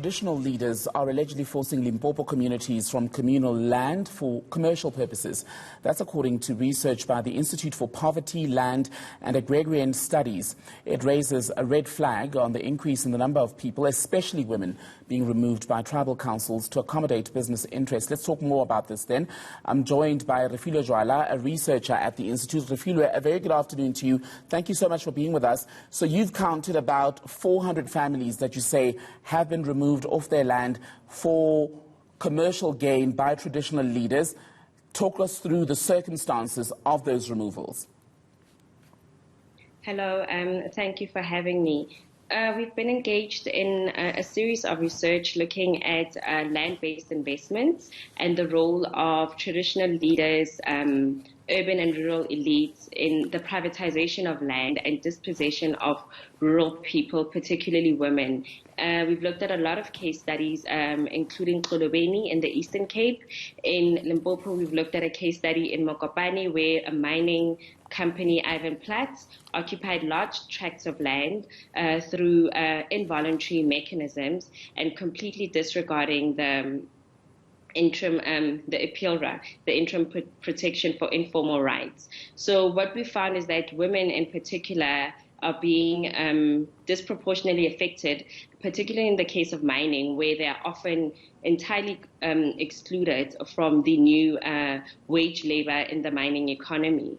traditional leaders are allegedly forcing Limpopo communities from communal land for commercial purposes. That's according to research by the Institute for Poverty, Land and Agrarian Studies. It raises a red flag on the increase in the number of people, especially women, being removed by tribal councils to accommodate business interests. Let's talk more about this then. I'm joined by Refiloe Joala, a researcher at the Institute. Refiloe, a very good afternoon to you. Thank you so much for being with us. So you've counted about 400 families that you say have been removed off their land for commercial gain by traditional leaders. Talk us through the circumstances of those removals. Hello, thank you for having me. We've been engaged in a series of research looking at land-based investments and the role of traditional leaders, urban and rural elites in the privatization of land and dispossession of rural people, particularly women. We've looked at a lot of case studies, including Xolobeni in the Eastern Cape. In Limpopo, we've looked at a case study in Mokopane where a mining company, Ivan Platts, occupied large tracts of land through involuntary mechanisms and completely disregarding the interim protection for informal rights. So what we found is that women in particular are being disproportionately affected, particularly in the case of mining, where they are often entirely excluded from the new wage labor in the mining economy.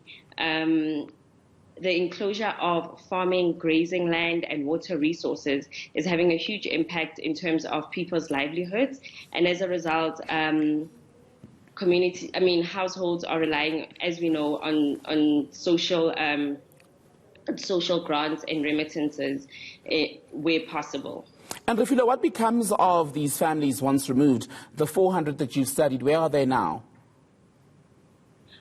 The enclosure of farming, grazing land and water resources is having a huge impact in terms of people's livelihoods. And as a result, households are relying, as we know, on social grants and remittances where possible. And Refiloe, what becomes of these families once removed? The 400 that you've studied, where are they now?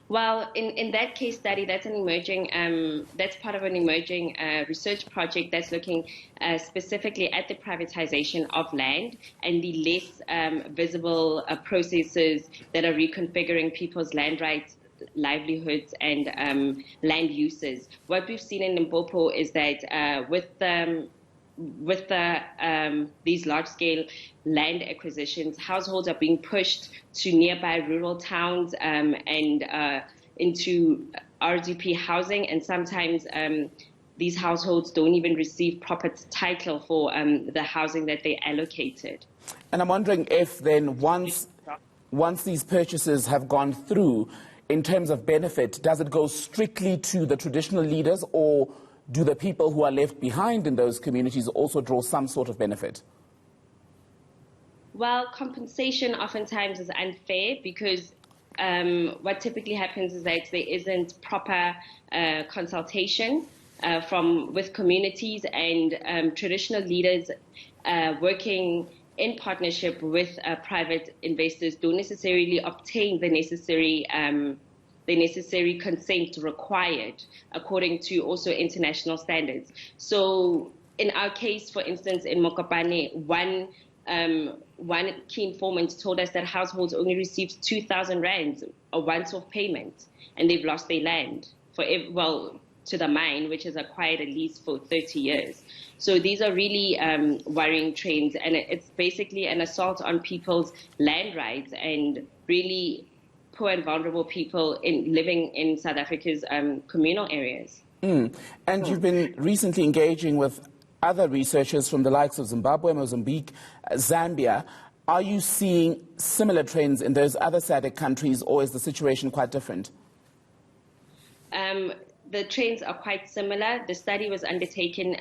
Well, in that case study, that's that's part of an emerging research project that's looking specifically at the privatization of land and the less visible processes that are reconfiguring people's land rights, livelihoods and land uses. What we've seen in Limpopo is that with these large-scale land acquisitions, households are being pushed to nearby rural towns and into RDP housing, and sometimes these households don't even receive proper title for the housing that they allocated. And I'm wondering if then once these purchases have gone through, in terms of benefit, does it go strictly to the traditional leaders, or do the people who are left behind in those communities also draw some sort of benefit? Well, compensation oftentimes is unfair because what typically happens is that there isn't proper consultation with communities, and traditional leaders working in partnership with private investors don't necessarily obtain the necessary consent required according to also international standards. So in our case, for instance, in Mokopane, one key informant told us that households only received 2,000 rands, a once-off payment, and they've lost their land to the mine, which has acquired a lease for 30 years. So these are really worrying trends, and it's basically an assault on people's land rights and really poor and vulnerable people living in South Africa's communal areas. And you've been recently engaging with other researchers from the likes of Zimbabwe, Mozambique, Zambia. Are you seeing similar trends in those other SADC countries, or is the situation quite different? The trends are quite similar. The study was undertaken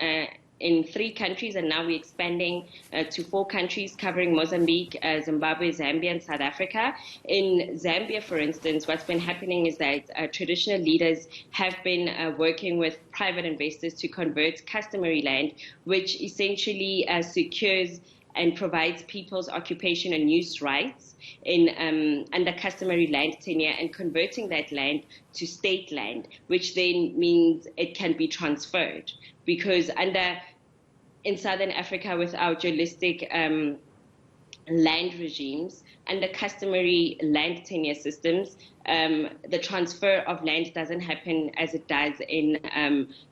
in 3 countries, and now we're expanding to 4 countries covering Mozambique, Zimbabwe, Zambia, and South Africa. In Zambia, for instance, what's been happening is that traditional leaders have been working with private investors to convert customary land, which essentially secures and provides people's occupation and use rights under customary land tenure, and converting that land to state land, which then means it can be transferred. Because in Southern Africa, with our dualistic land regimes, under customary land tenure systems, the transfer of land doesn't happen as it does in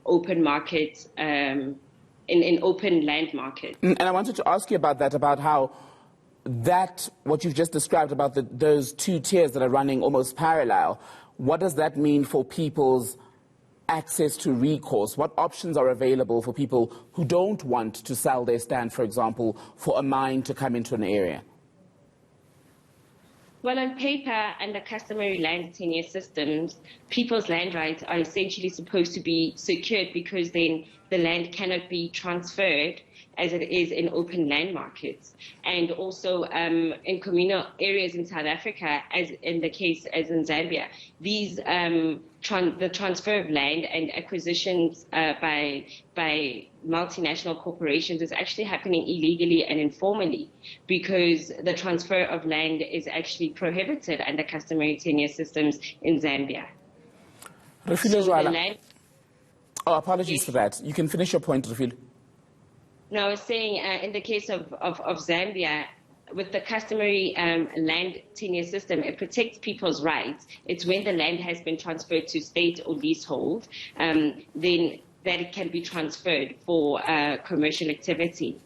open market in open land markets. And I wanted to ask you about that, about how what you've just described about those two tiers that are running almost parallel, what does that mean for people's access to recourse? What options are available for people who don't want to sell their stand, for example, for a mine to come into an area? Well, on paper, under customary land tenure systems, people's land rights are essentially supposed to be secured, because then the land cannot be transferred as it is in open land markets. And also in communal areas in South Africa, as in the case as in Zambia, these the transfer of land and acquisitions by multinational corporations is actually happening illegally and informally, because the transfer of land is actually prohibited under customary tenure systems in Zambia. Refiloe Joala. Oh, apologies for that. You can finish your point, Refiloe. No, I was saying in the case of Zambia, with the customary land tenure system, it protects people's rights. It's when the land has been transferred to state or leasehold, then that it can be transferred for commercial activity.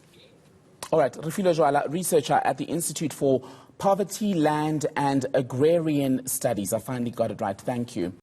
All right, Refiloe Joala, researcher at the Institute for Poverty, Land and Agrarian Studies. I finally got it right. Thank you.